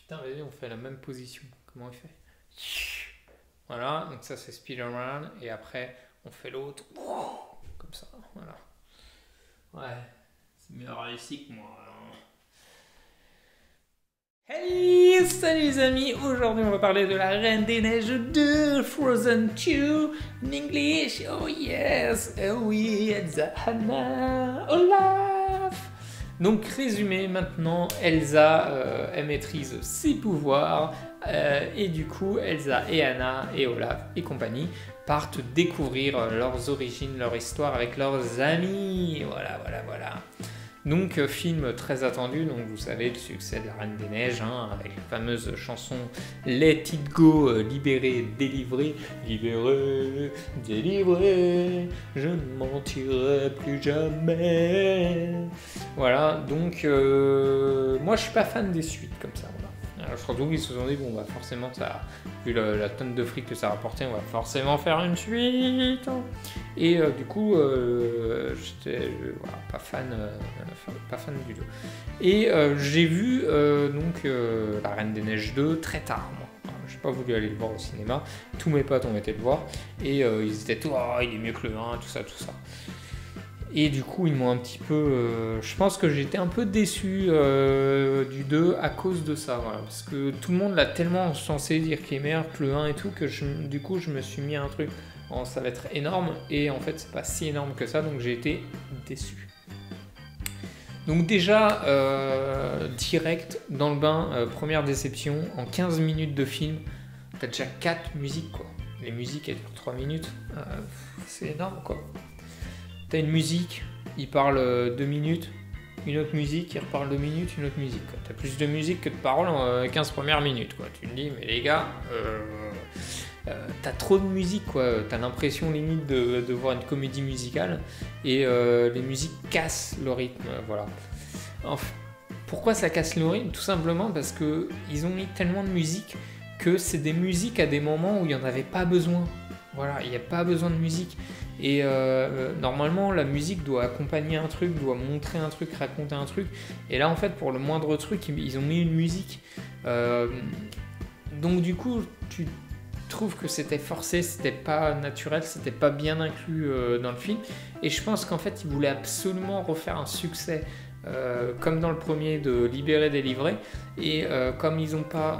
Putain, vas-y, on fait la même position. Comment il fait? Voilà, donc ça c'est Spider-Man. Et après, on fait l'autre. Comme ça, voilà. Ouais, c'est mieux réussi que moi. Hey, salut les amis! Aujourd'hui, on va parler de la Reine des Neiges 2, Frozen 2, in English. Oh yes! Oh oui, Elsa, Anna, Olaf! Donc, résumé, maintenant, Elsa, elle maîtrise ses pouvoirs. Et du coup, Elsa et Anna et Olaf et compagnie partent découvrir leurs origines, leur histoire avec leurs amis. Voilà, voilà, voilà. Donc film très attendu, donc vous savez le succès de la Reine des Neiges, hein, avec la fameuse chanson Let It Go, libéré, délivré, libéré, délivré, je ne mentirai plus jamais. Voilà, donc moi je suis pas fan des suites comme ça. Voilà. Alors, surtout qu'ils se sont dit, bon bah forcément ça, vu la tonne de fric que ça rapportait, on va forcément faire une suite. Et du coup, j'étais voilà, pas fan du tout. Et j'ai vu La Reine des Neiges 2 très tard, moi. J'ai pas voulu aller le voir au cinéma. Tous mes potes ont été le voir. Et ils étaient tous, oh, il est mieux que le 1, tout ça, tout ça. Et du coup, ils m'ont un petit peu. Je pense que j'étais un peu déçu du 2 à cause de ça. Voilà, parce que tout le monde l'a tellement censé dire qu'il est meilleur que le 1 et tout, que du coup, je me suis mis un truc. Oh, ça va être énorme. Et en fait, c'est pas si énorme que ça. Donc, j'ai été déçu. Donc, déjà, direct dans le bain, première déception. En 15 minutes de film, t'as déjà 4 musiques, quoi. Les musiques, elles durent 3 minutes. C'est énorme, quoi. T'as une musique, il parle 2 minutes, une autre musique, il reparle 2 minutes, une autre musique. T'as plus de musique que de paroles en 15 premières minutes, quoi. Tu te dis, mais les gars, t'as trop de musique, quoi. T'as l'impression limite de voir une comédie musicale et les musiques cassent le rythme, voilà. Enfin, pourquoi ça casse le rythme? Tout simplement parce qu'ils ont mis tellement de musique que c'est des musiques à des moments où il n'y en avait pas besoin. Voilà, il n'y a pas besoin de musique. Et normalement, la musique doit accompagner un truc, doit montrer un truc, raconter un truc. Et là, en fait, pour le moindre truc, ils ont mis une musique. Donc, du coup, tu trouves que c'était forcé, c'était pas naturel, c'était pas bien inclus dans le film. Et je pense qu'en fait, ils voulaient absolument refaire un succès. Comme dans le premier de Libérer, délivrer, et comme ils n'ont pas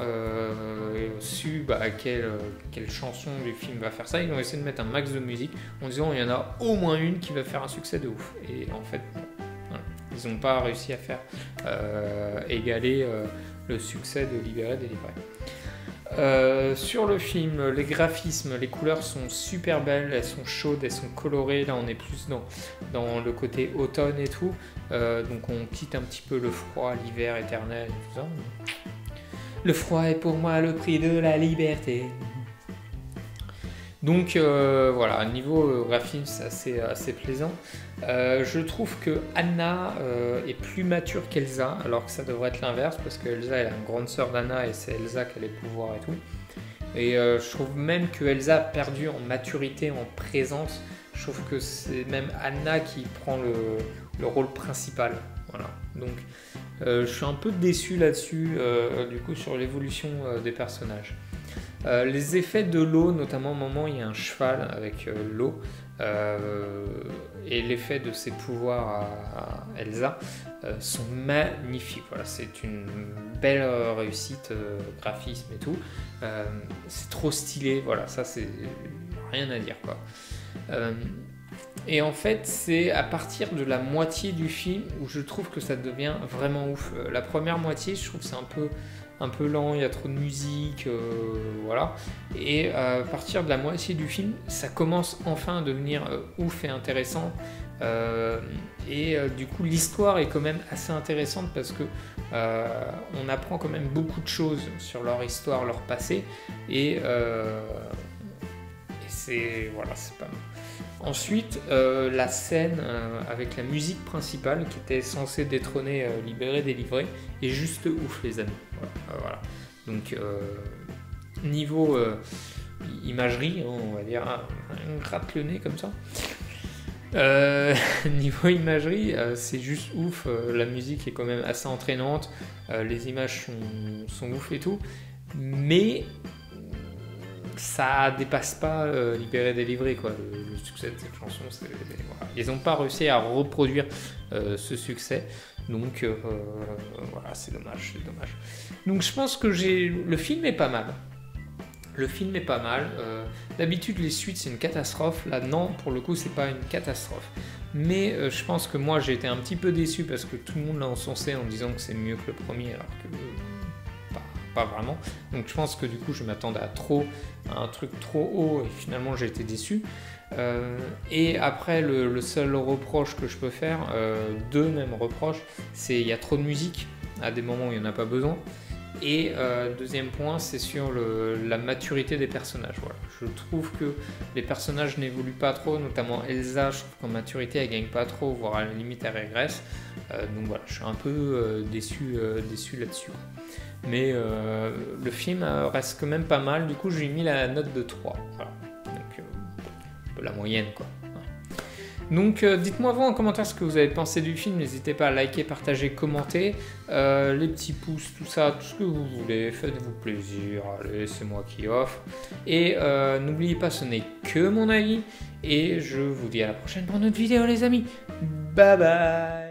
su quelle chanson du film va faire ça, ils ont essayé de mettre un max de musique en disant il y en a au moins une qui va faire un succès de ouf. Et en fait, voilà, ils n'ont pas réussi à faire égaler le succès de Libérer, délivrer. Sur le film, les graphismes, les couleurs sont super belles, elles sont chaudes, elles sont colorées. Là, on est plus dans le côté automne et tout. Donc, on quitte un petit peu le froid, l'hiver éternel et tout ça. Le froid est pour moi le prix de la liberté. Donc voilà, niveau graphisme, c'est assez plaisant. Je trouve que Anna est plus mature qu'Elsa, alors que ça devrait être l'inverse, parce que Elsa est la grande sœur d'Anna et c'est Elsa qui a les pouvoirs et tout. Et je trouve même que Elsa a perdu en maturité, en présence. Je trouve que c'est même Anna qui prend le rôle principal. Voilà. Donc je suis un peu déçu là-dessus, du coup, sur l'évolution des personnages. Les effets de l'eau, notamment au moment où il y a un cheval avec l'eau, et l'effet de ses pouvoirs à Elsa sont magnifiques. Voilà, c'est une belle réussite, graphisme et tout. C'est trop stylé, voilà, ça c'est rien à dire, quoi. Et en fait, c'est à partir de la moitié du film où je trouve que ça devient vraiment ouf. La première moitié, je trouve que c'est un peu lent, il y a trop de musique, voilà. Et à partir de la moitié du film, ça commence enfin à devenir ouf et intéressant. Du coup, l'histoire est quand même assez intéressante parce que on apprend quand même beaucoup de choses sur leur histoire, leur passé, et c'est pas mal. Ensuite, la scène avec la musique principale qui était censée détrôner Libéré, délivrer est juste ouf, les amis. Voilà. Donc, niveau imagerie, hein, on va dire, un gratte le nez comme ça. Niveau imagerie, c'est juste ouf. La musique est quand même assez entraînante. Les images sont ouf et tout. Mais ça dépasse pas Libéré Délivré, quoi. Le succès de cette chanson, voilà. Ils n'ont pas réussi à reproduire ce succès. Donc voilà, c'est dommage. Donc je pense que le film est pas mal. D'habitude, les suites, c'est une catastrophe. Là, non, pour le coup, c'est pas une catastrophe. Mais je pense que moi, j'ai été un petit peu déçu parce que tout le monde l'a encensé en disant que c'est mieux que le premier, alors que pas vraiment. Donc je pense que du coup, je m'attendais à un truc trop haut et finalement, j'ai été déçu. Et après, le seul reproche que je peux faire, deux même reproches, c'est il y a trop de musique à des moments où il n'y en a pas besoin. Et deuxième point, c'est sur la maturité des personnages. Voilà. Je trouve que les personnages n'évoluent pas trop, notamment Elsa, je trouve qu'en maturité, elle gagne pas trop, voire à la limite, elle régresse. Donc voilà, je suis un peu déçu là-dessus. Mais le film reste quand même pas mal, du coup, je lui ai mis la note de 3. Voilà. Donc, la moyenne, quoi. Donc dites-moi vous en commentaire ce que vous avez pensé du film, n'hésitez pas à liker, partager, commenter, les petits pouces, tout ça, tout ce que vous voulez, faites-vous plaisir, allez c'est moi qui offre, et n'oubliez pas ce n'est que mon avis, et je vous dis à la prochaine pour une autre vidéo les amis, bye bye.